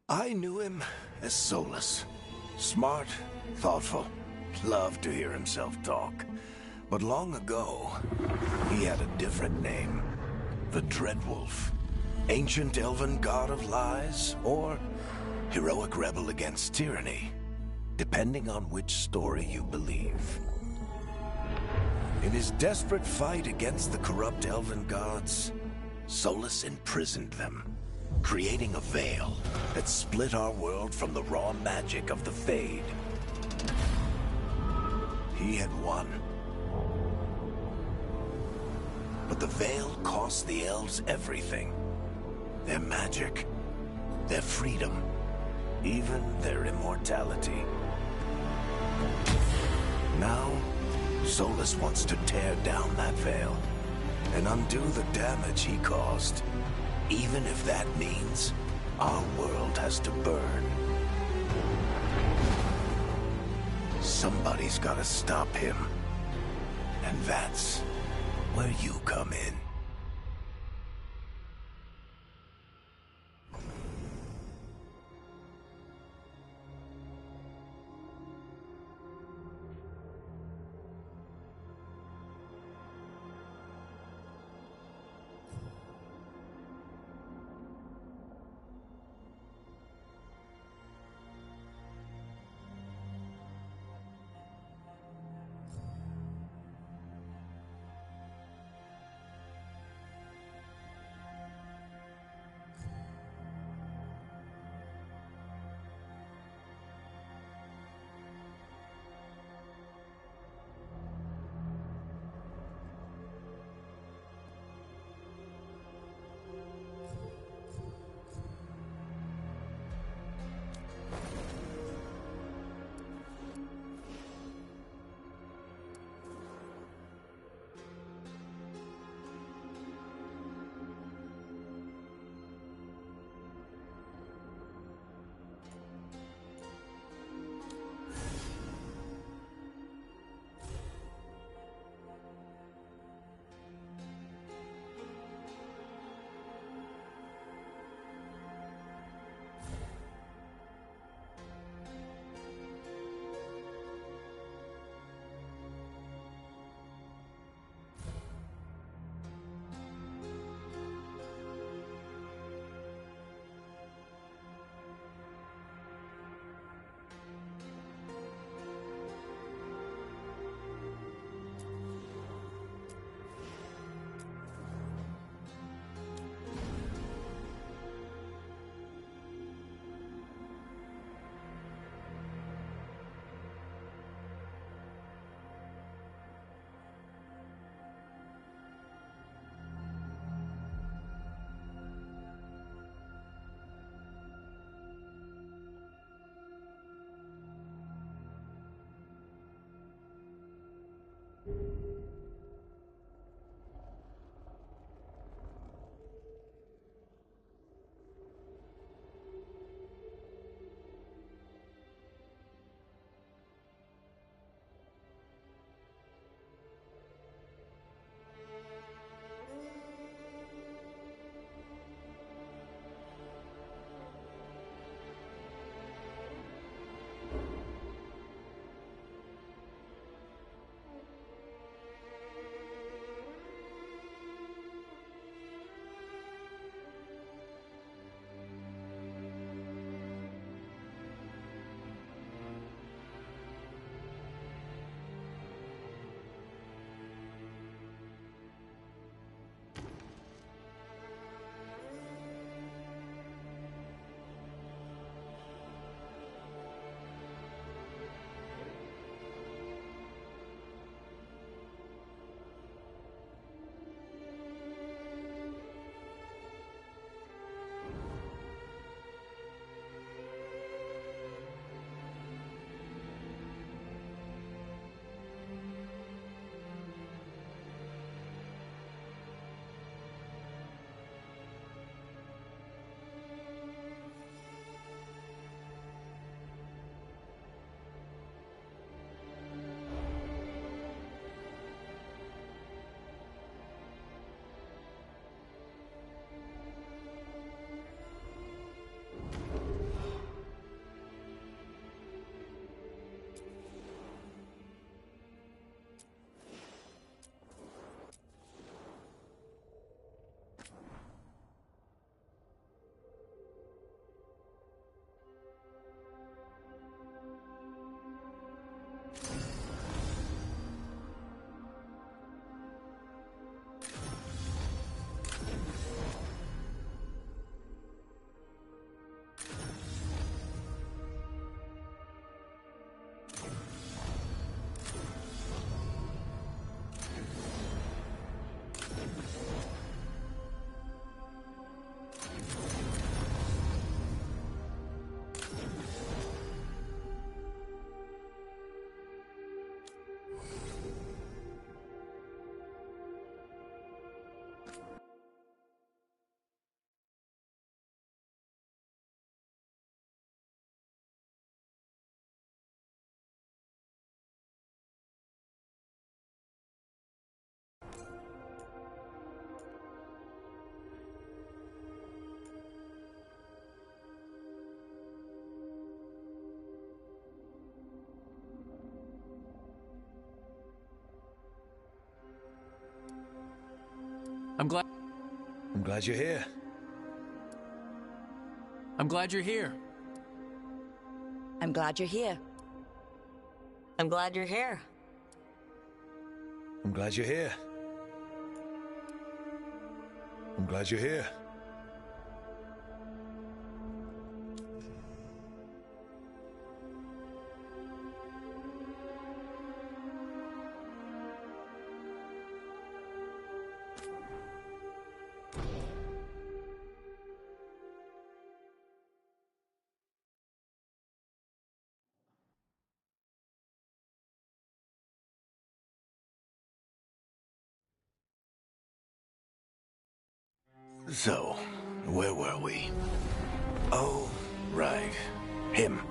I knew him as Solus. Smart, thoughtful, loved to hear himself talk. But long ago, he had a different name. The Dreadwolf. Ancient elven god of lies, or heroic rebel against tyranny, depending on which story you believe. In his desperate fight against the corrupt elven gods, Solus imprisoned them, creating a veil that split our world from the raw magic of the Fade. He had won. But the veil cost the elves everything. Their magic, their freedom, even their immortality. Now, Solus wants to tear down that veil and undo the damage he caused, even if that means our world has to burn. Somebody's gotta stop him, and that's where you come in. I'm glad you're here. I'm glad you're here. I'm glad you're here. I'm glad you're here. I'm glad you're here. I'm glad you're here. So, where were we? Oh, right. Him.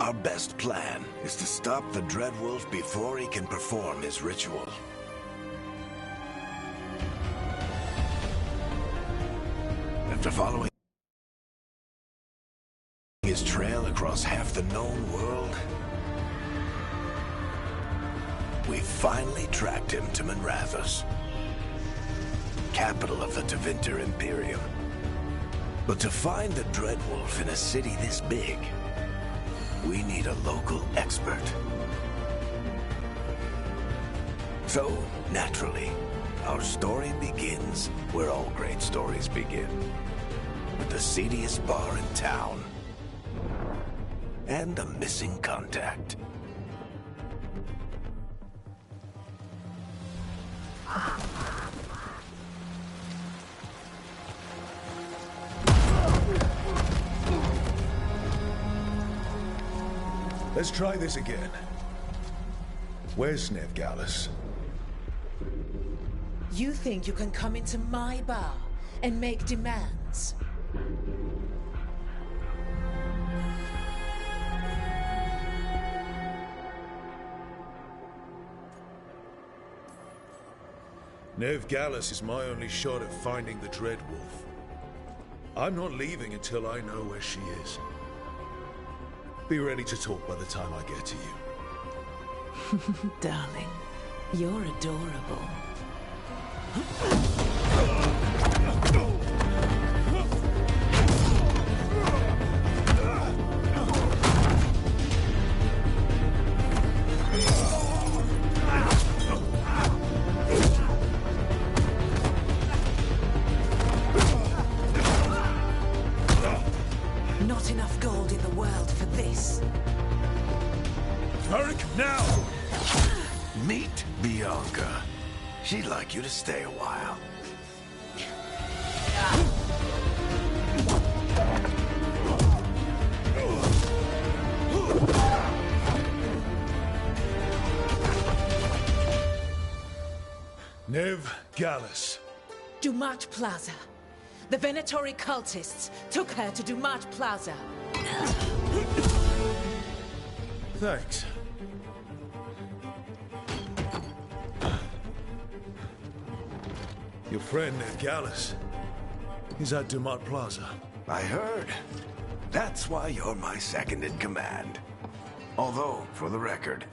Our best plan is to stop the Dreadwolf before he can perform his ritual. After following his trail across half the known world, we finally tracked him to Minrathous, capital of the Tevinter Imperium. But to find the Dreadwolf in a city this big, we need a local expert. So, naturally, our story begins where all great stories begin, with the seediest bar in town and a missing contact. Let's try this again. Where's Veilguard? You think you can come into my bar and make demands? Veilguard is my only shot at finding the Dreadwolf. I'm not leaving until I know where she is. Be ready to talk by the time I get to you. Darling, you're adorable. Not enough gold in the world for this. Tarek, now! Meet Bianca. She'd like you to stay a while. Veilguard. Dumat Plaza. The Venatori cultists took her to Dumat Plaza. Thanks. Your friend Veilguard is at Dumat Plaza. I heard. That's why you're my second in command. Although, for the record,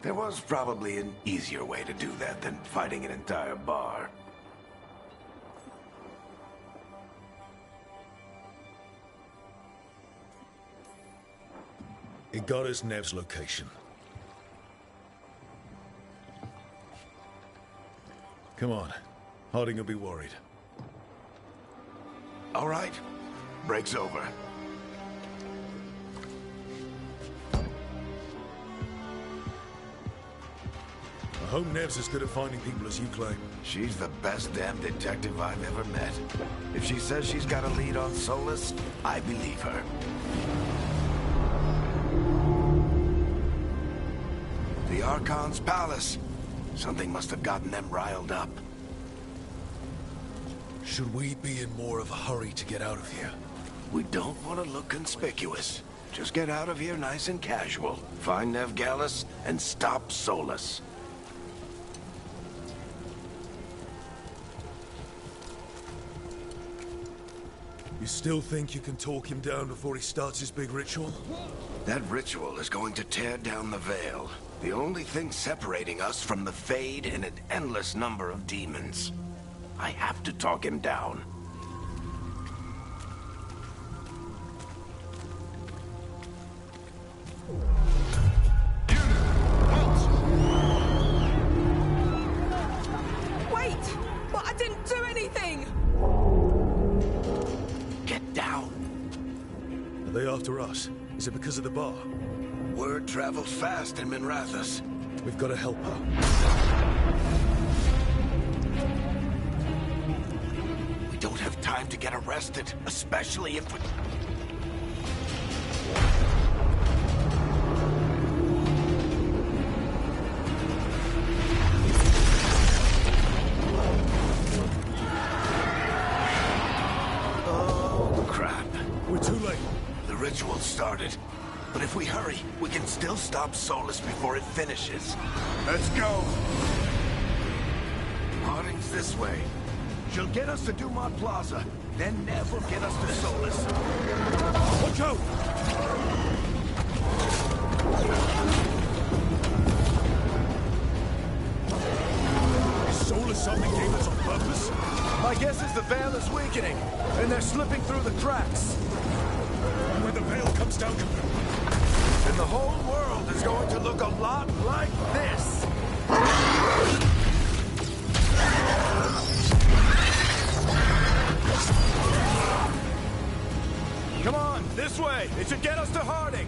there was probably an easier way to do that than fighting an entire bar. It got us Nev's location. Come on. Harding will be worried. All right. Break's over. I hope Nev's as good at finding people as you claim. She's the best damn detective I've ever met. If she says she's got a lead on Solus, I believe her. The Archon's palace. Something must have gotten them riled up. Should we be in more of a hurry to get out of here? We don't want to look conspicuous. Just get out of here nice and casual. Find Veilguard and stop Solus. You still think you can talk him down before he starts his big ritual? That ritual is going to tear down the veil. The only thing separating us from the Fade and an endless number of demons. I have to talk him down. Wait! But I didn't do anything! Get down. Are they after us? Is it because of the bar? Word travels fast in Minrathous. We've got to help her. We don't have time to get arrested, especially if we... Oh, crap. We're too late. The ritual started. But if we hurry, we can still stop Solus before it finishes. Let's go! Harding's this way. She'll get us to Dumont Plaza, then Nev will get us to Solus. Watch out! Is Solus something gave us on purpose? My guess is the Veil is weakening, and they're slipping through the cracks. And when the Veil comes down, And the whole world is going to look a lot like this. Come on, this way. It should get us to Harding.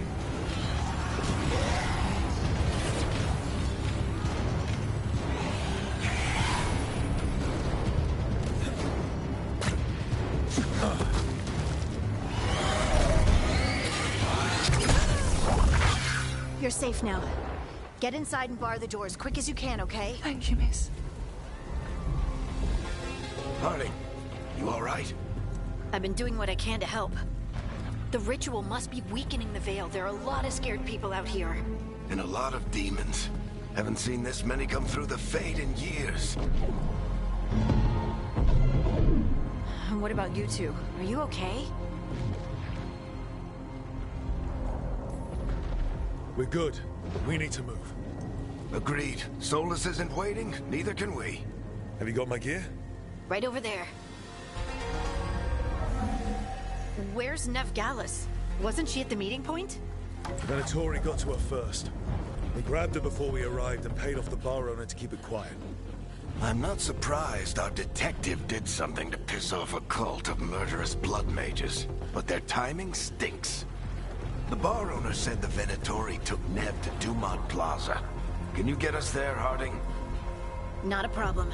You're safe now. Get inside and bar the door as quick as you can, okay? Thank you, miss. Harding, you all right? I've been doing what I can to help. The ritual must be weakening the Veil. There are a lot of scared people out here. And a lot of demons. Haven't seen this many come through the Fade in years. What about you two? Are you okay? we're good. We need to move. Agreed. Solus isn't waiting, neither can we. Have you got my gear? Right over there. Where's Nev Gallus? Wasn't she at the meeting point? Venatori got to her first. We grabbed her before we arrived and paid off the bar owner to keep it quiet. I'm not surprised our detective did something to piss off a cult of murderous blood mages, but their timing stinks. The bar owner said the Venatori took Nev to Dumont Plaza. Can you get us there, Harding? Not a problem.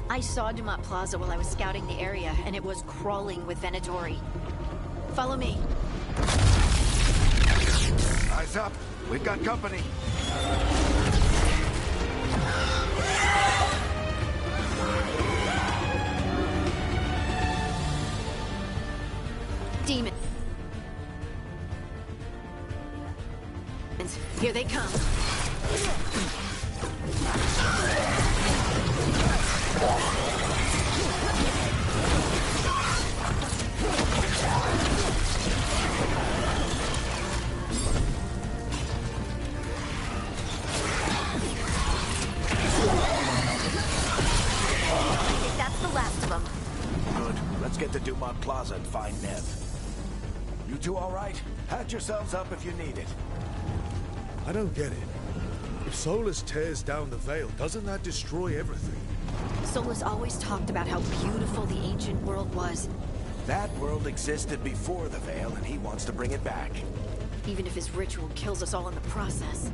I saw Dumont Plaza while I was scouting the area, and it was crawling with Venatori. Follow me. Eyes up. We've got company. Demons. Here they come. That's the last of them. Good. Let's get to Dumont Plaza and find Nev. You two all right? Patch yourselves up if you need it. I don't get it. If Solus tears down the Veil, doesn't that destroy everything? Solus always talked about how beautiful the ancient world was. That world existed before the Veil, and he wants to bring it back. Even if his ritual kills us all in the process.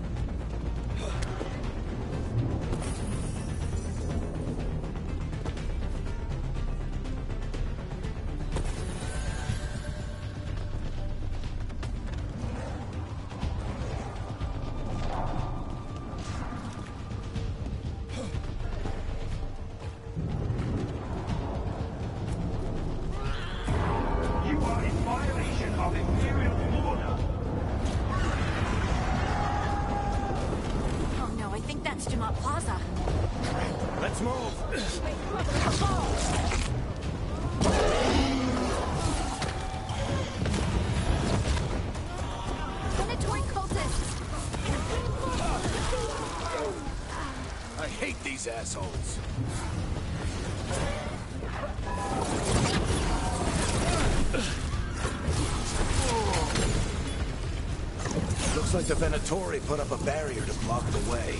Oh no, I think that's Dumont Plaza. Let's move. Venatori cultists! I hate these assholes. Looks like the Venatori put up a barrier to block the way.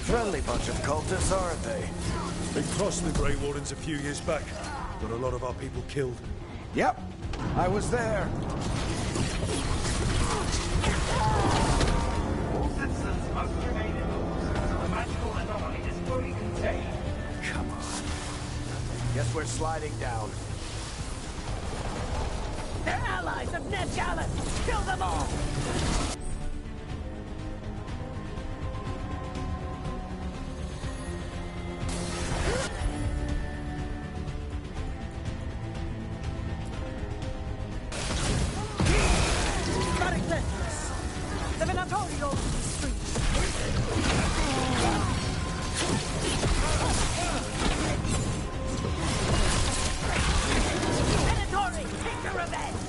Friendly bunch of cultists, aren't they? They crossed the Grey Wardens a few years back. Got a lot of our people killed. Yep, I was there. All citizens must remain indoors until the magical anomaly is fully contained. Come on. Guess we're sliding down. They're allies of Ned Gallus! Kill them all! The Venatori goes to the streets. Venatori, take your revenge!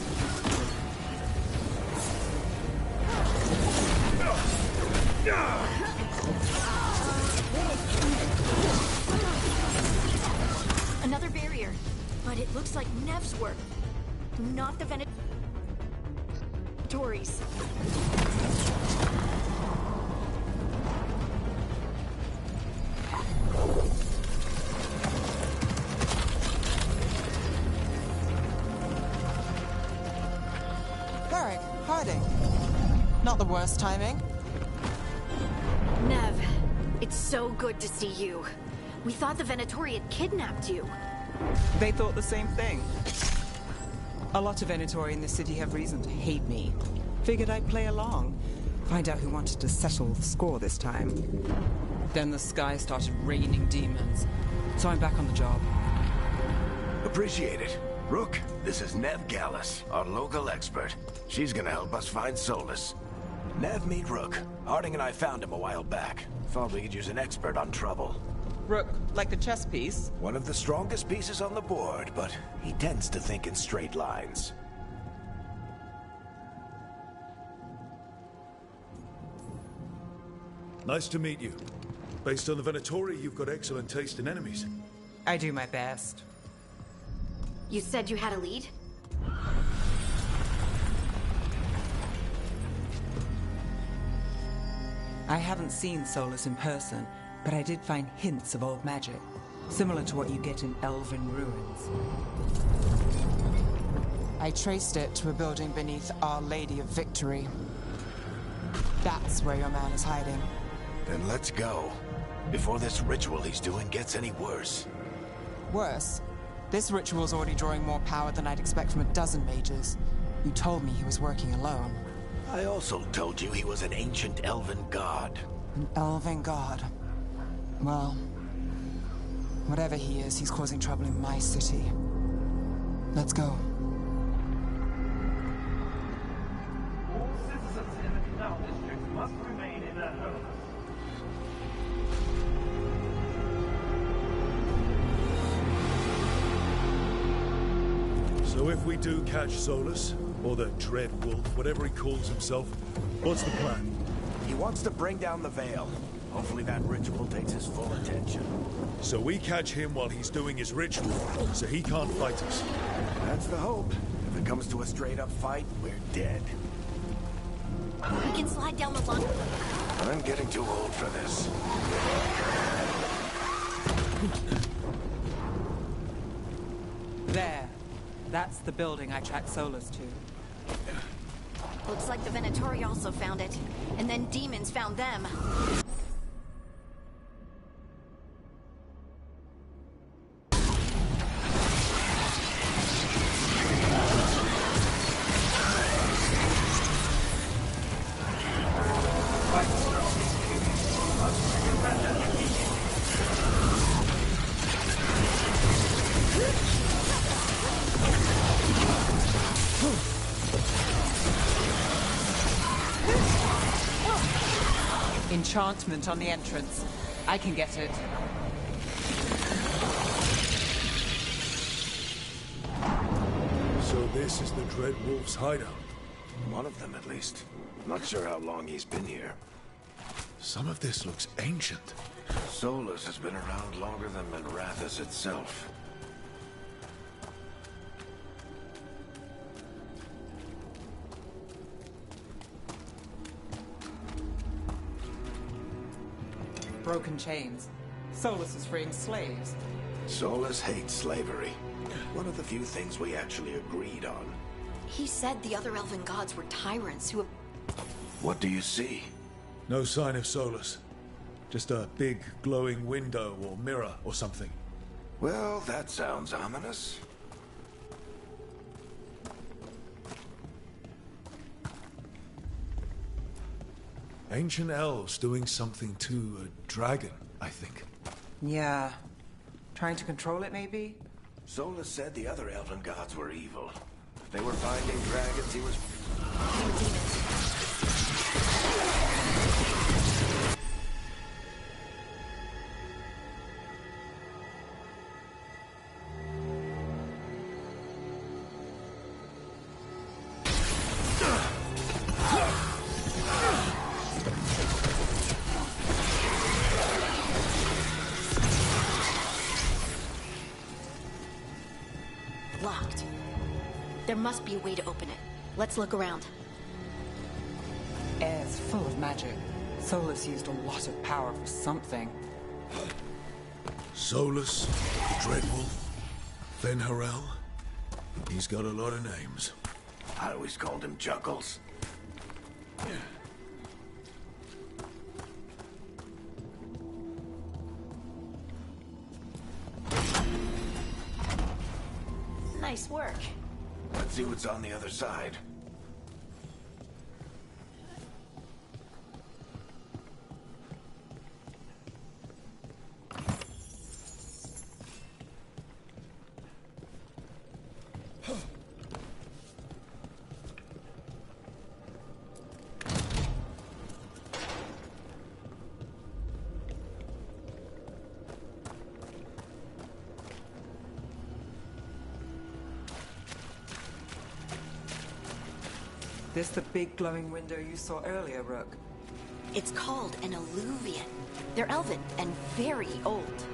Another barrier. But it looks like Nev's work. Not the Venatoris. Hiding. Not the worst timing. Nev, it's so good to see you. We thought the Venatori had kidnapped you. They thought the same thing. A lot of Venatori in the city have reason to hate me. Figured I'd play along. Find out who wanted to settle the score this time. Then the sky started raining demons. So I'm back on the job. Appreciate it. Rook, this is Nev Gallus, our local expert. She's gonna help us find Solus. Nev, meet Rook. Harding and I found him a while back. Thought we could use an expert on trouble. Rook, like the chess piece? One of the strongest pieces on the board, but he tends to think in straight lines. Nice to meet you. Based on the Venatori, you've got excellent taste in enemies. I do my best. You said you had a lead? I haven't seen Solus in person, but I did find hints of old magic, similar to what you get in Elven ruins. I traced it to a building beneath Our Lady of Victory. That's where your man is hiding. Then let's go. Before this ritual he's doing gets any worse. Worse, this ritual's already drawing more power than I'd expect from a dozen mages. You told me he was working alone. I also told you he was an ancient elven god. An elven god. Well, whatever he is, he's causing trouble in my city. Let's go. All citizens in the Canal District must remain in their homes. So if we do catch Solus, or the Dread Wolf, whatever he calls himself, what's the plan? He wants to bring down the Veil. Hopefully that ritual takes his full attention. So we catch him while he's doing his ritual, so he can't fight us. That's the hope. If it comes to a straight-up fight, we're dead. We can slide down the line. I'm getting too old for this. There. That's the building I tracked Solus to. Looks like the Venatori also found it. And then demons found them. Enchantment on the entrance. I can get it. So This is the Dread Wolf's hideout. One of them, at least. Not sure how long he's been here. Some of this looks ancient. Solus has been around longer than Minrathous itself. Broken chains. Solus is freeing slaves. Solus hates slavery. One of the few things we actually agreed on. He said the other elven gods were tyrants who have... What do you see? No sign of Solus. Just a big glowing window or mirror or something. Well, that sounds ominous. Ancient elves doing something to a dragon, I think. Yeah. Trying to control it, maybe? Solus said the other elven gods were evil. If they were finding dragons, he was... Locked. There must be a way to open it. Let's look around. Air's full of magic. Solus used a lot of power for something. Solus, Dreadwolf, Fenharel. He's got a lot of names. I always called him Juggles. Nice work. Let's see what's on the other side. This the big glowing window you saw earlier, Rook? It's called an alluvian. They're elven and very old.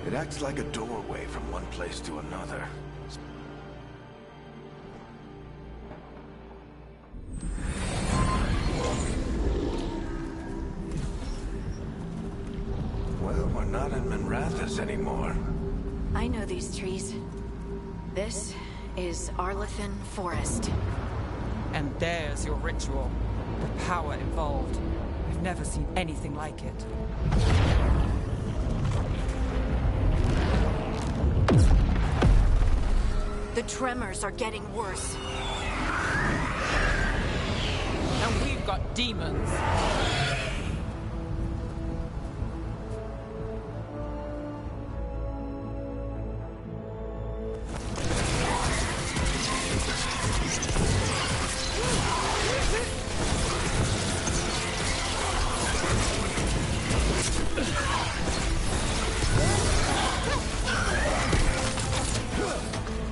It acts like a doorway from one place to another. Well, we're not in Minrathous anymore. I know these trees. This is Arlethan Forest. And there's your ritual. The power involved. I've never seen anything like it. The tremors are getting worse. And we've got demons.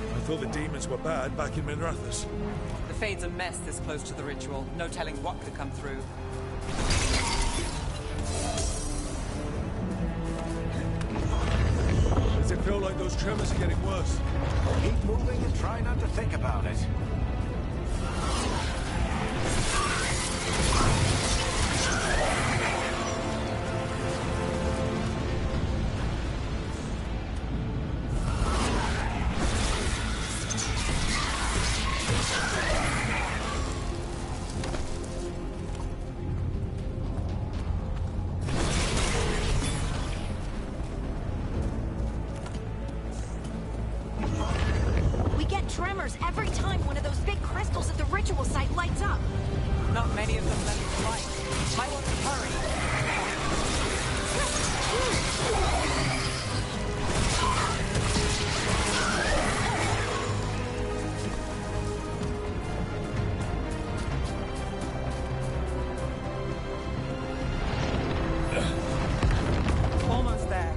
I thought the demons were bad back in Minrathous. The Fade's a mess this close to the ritual. No telling what could come through. Does it feel like those tremors are getting worse? Keep moving and try not to think about it. Tremors every time one of those big crystals at the ritual site lights up. Not many of them left to light. Might want to hurry. Almost there.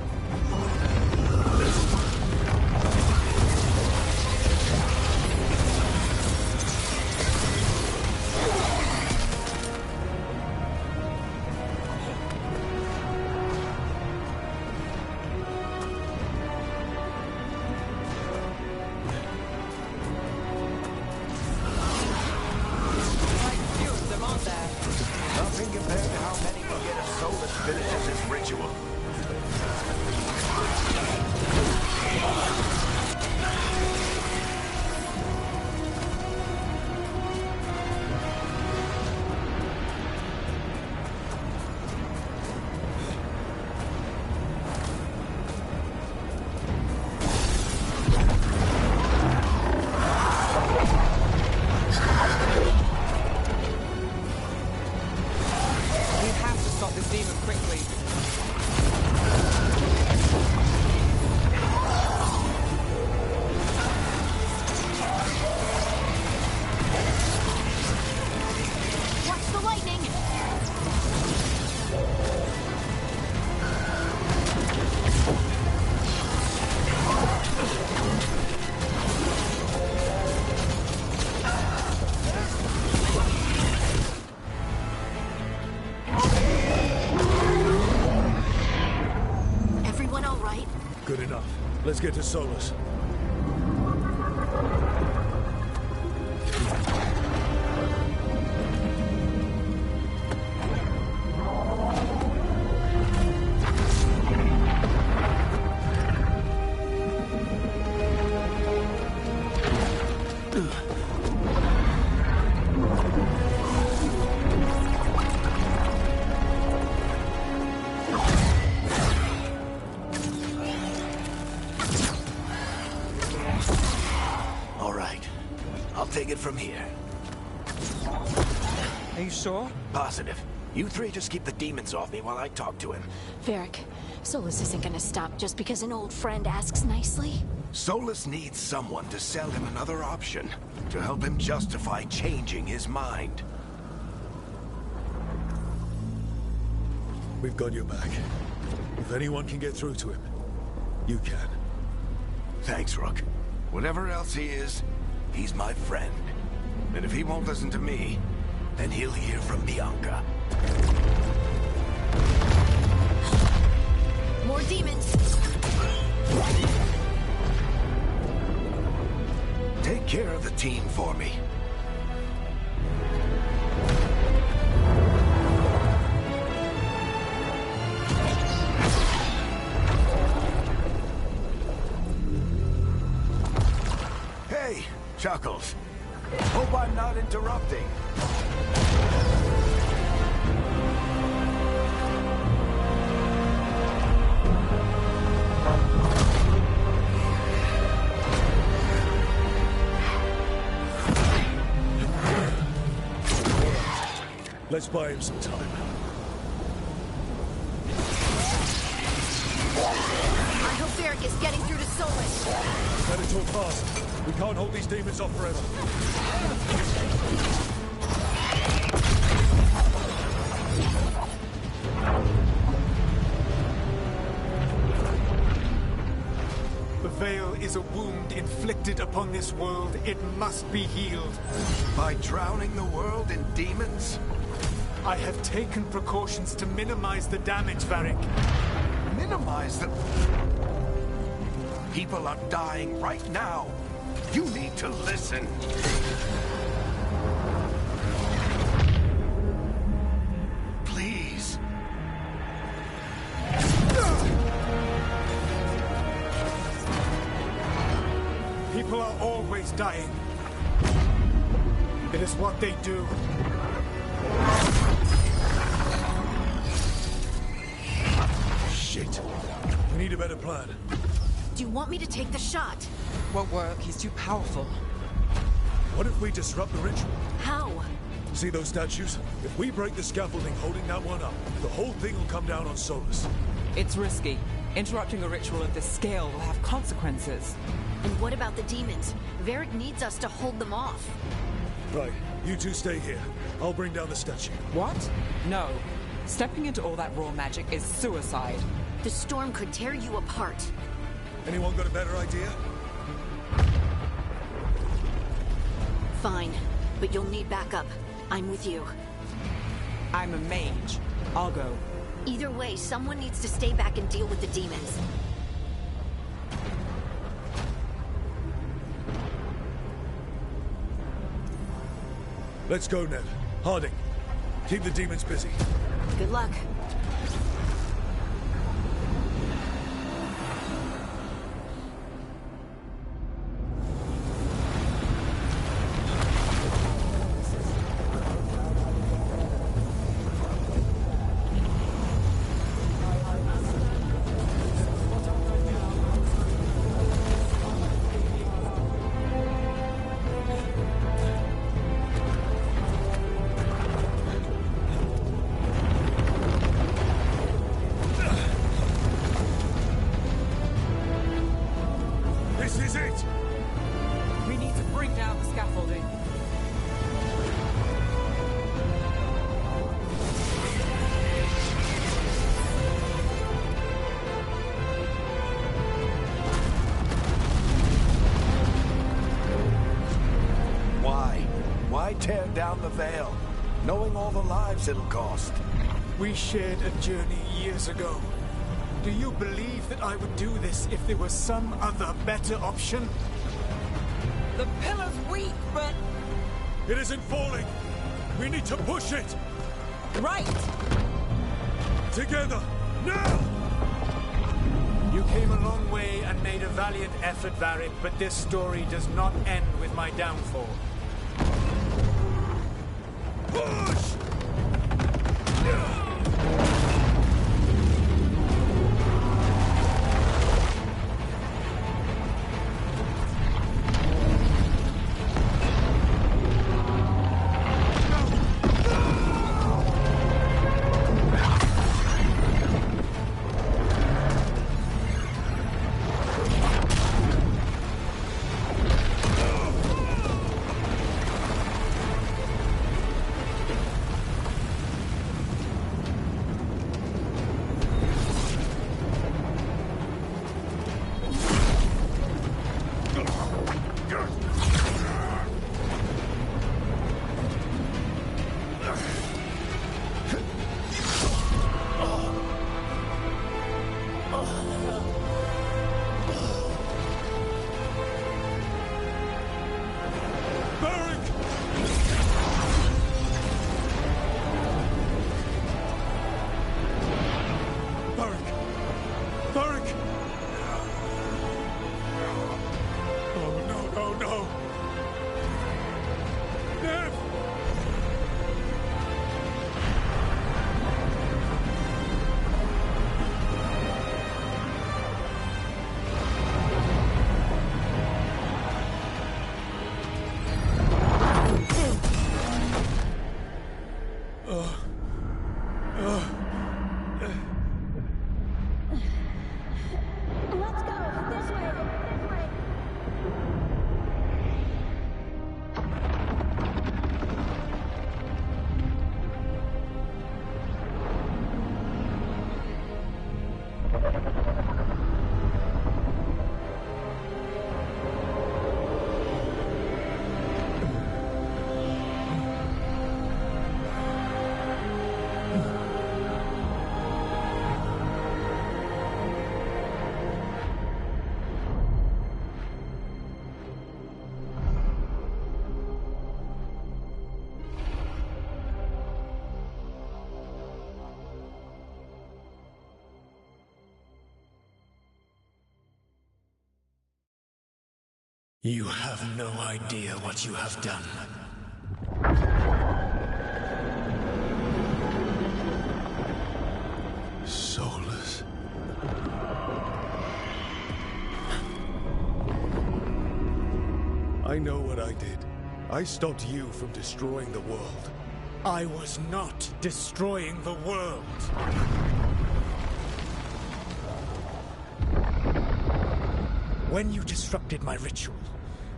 Let's get to Solus. Take it from here. Are you sure? Positive. You three just keep the demons off me while I talk to him. Varric, Solus isn't gonna stop just because an old friend asks nicely. Solus needs someone to sell him another option, to help him justify changing his mind. We've got your back. If anyone can get through to him, you can. Thanks, Rook. Whatever else he is, he's my friend. And if he won't listen to me, then he'll hear from Bianca. More demons! Take care of the team for me. Hey, Chuckles. Hope I'm not interrupting. Let's buy him some time. I hope Varric is getting through to Solus. Better talk fast. We can't hold these demons off forever. The Veil is a wound inflicted upon this world. It must be healed. By drowning the world in demons? I have taken precautions to minimize the damage, Varric. Minimize the... People are dying right now. You need to listen. Please. People are always dying. It is what they do. Shit. We need a better plan. Do you want me to take the shot? Won't work. He's too powerful. What if we disrupt the ritual? How? See those statues? If we break the scaffolding holding that one up, the whole thing will come down on Solus. It's risky. Interrupting a ritual of this scale will have consequences. And what about the demons? Varric needs us to hold them off. Right, you two stay here. I'll bring down the statue. What? No. Stepping into all that raw magic is suicide. The storm could tear you apart. Anyone got a better idea? Fine, but you'll need backup. I'm with you. I'm a mage. I'll go. Either way, someone needs to stay back and deal with the demons. Let's go, Ned. Harding, keep the demons busy. Good luck. Tear down the Veil, knowing all the lives it'll cost. We shared a journey years ago. Do you believe that I would do this if there was some other better option? The pillar's weak, but... It isn't falling! We need to push it! Right! Together! Now! You came a long way and made a valiant effort, Varric, but this story does not end with my downfall. Push! You have no idea what you have done. Soulless. I know what I did. I stopped you from destroying the world. I was not destroying the world. When you disrupted my ritual,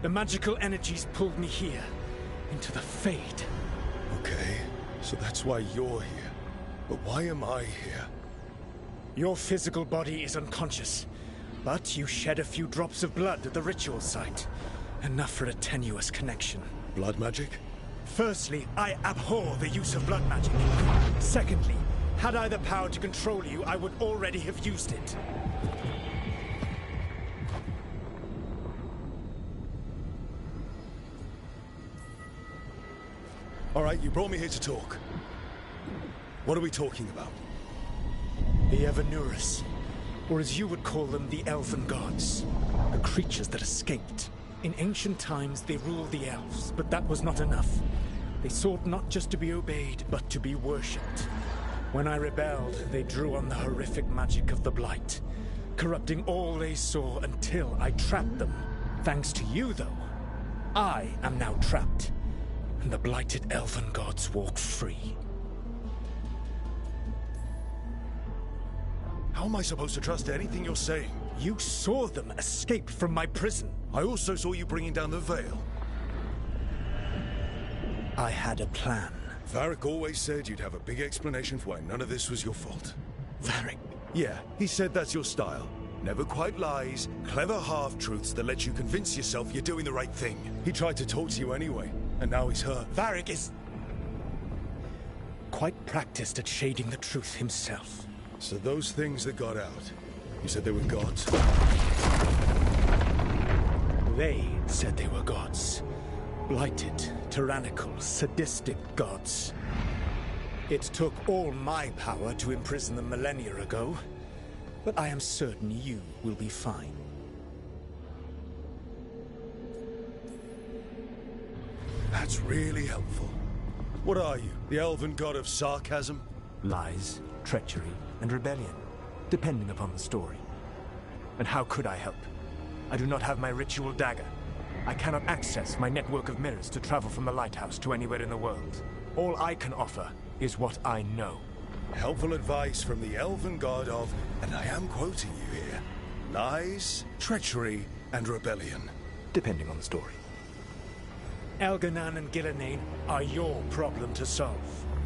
the magical energies pulled me here, into the Fade. Okay, so that's why you're here. But why am I here? Your physical body is unconscious, but you shed a few drops of blood at the ritual site. Enough for a tenuous connection. Blood magic? Firstly, I abhor the use of blood magic. Secondly, had I the power to control you, I would already have used it. All right, you brought me here to talk. What are we talking about? The Evanurus, or as you would call them, the Elven Gods. The creatures that escaped. In ancient times, they ruled the elves, but that was not enough. They sought not just to be obeyed, but to be worshipped. When I rebelled, they drew on the horrific magic of the Blight, corrupting all they saw until I trapped them. Thanks to you, though, I am now trapped, and the blighted Elven Gods walk free. How am I supposed to trust anything you're saying? You saw them escape from my prison. I also saw you bringing down the Veil. I had a plan. Varric always said you'd have a big explanation for why none of this was your fault. Varric? Yeah, he said that's your style. Never quite lies, clever half-truths that let you convince yourself you're doing the right thing. He tried to talk to you anyway, and now he's hurt. Varric is quite practiced at shading the truth himself. So those things that got out, you said they were gods? They said they were gods. Blighted, tyrannical, sadistic gods. It took all my power to imprison them millennia ago, but I am certain you will be fine. That's really helpful. What are you, the elven god of sarcasm? Lies, treachery, and rebellion, depending upon the story. And how could I help? I do not have my ritual dagger. I cannot access my network of mirrors to travel from the lighthouse to anywhere in the world. All I can offer is what I know. Helpful advice from the elven god of, and I am quoting you here, lies, treachery, and rebellion. Depending on the story. Elganan and Gillenane are your problem to solve.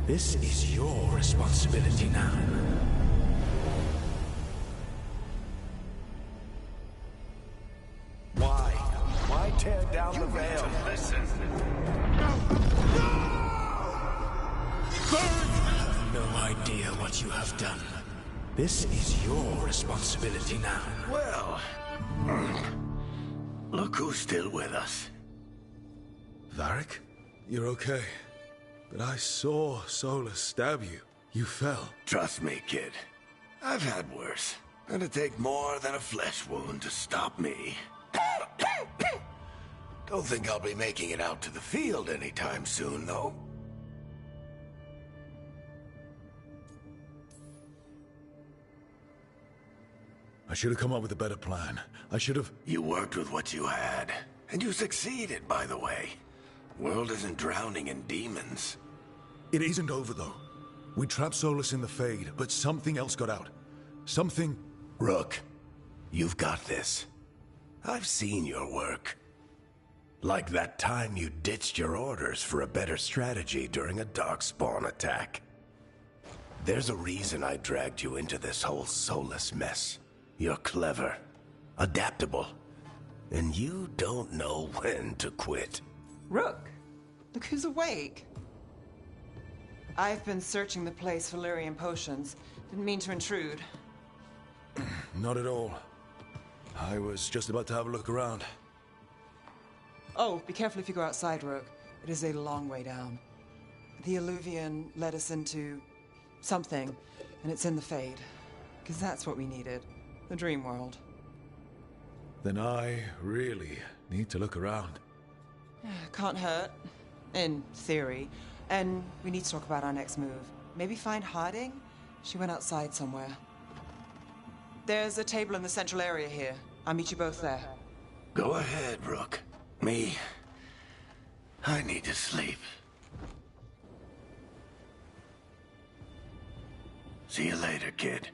This is your responsibility now. Why tear down the veil? Listen. You have no idea what you have done. This is your responsibility now. Well, look who's still with us. Varric? You're okay. But I saw Solus stab you. You fell. Trust me, kid. I've had worse. It'd take more than a flesh wound to stop me. Don't think I'll be making it out to the field anytime soon, though. I should have come up with a better plan. I should have... You worked with what you had. And you succeeded, by the way. World isn't drowning in demons. It isn't over, though. We trapped Solus in the Fade, but something else got out. Something... Rook, you've got this. I've seen your work. Like that time you ditched your orders for a better strategy during a darkspawn attack. There's a reason I dragged you into this whole Solus mess. You're clever, adaptable, and you don't know when to quit. Rook, look who's awake. I've been searching the place for Lyrian potions. Didn't mean to intrude. Not at all. I was just about to have a look around. Oh, be careful if you go outside, Rook. It is a long way down. The Alluvian led us into something, and it's in the Fade. Because that's what we needed. The dream world. Then I really need to look around. Can't hurt. In theory. And we need to talk about our next move. Maybe find Harding? She went outside somewhere. There's a table in the central area here. I'll meet you both there. Go ahead, Rook. I need to sleep. See you later, kid.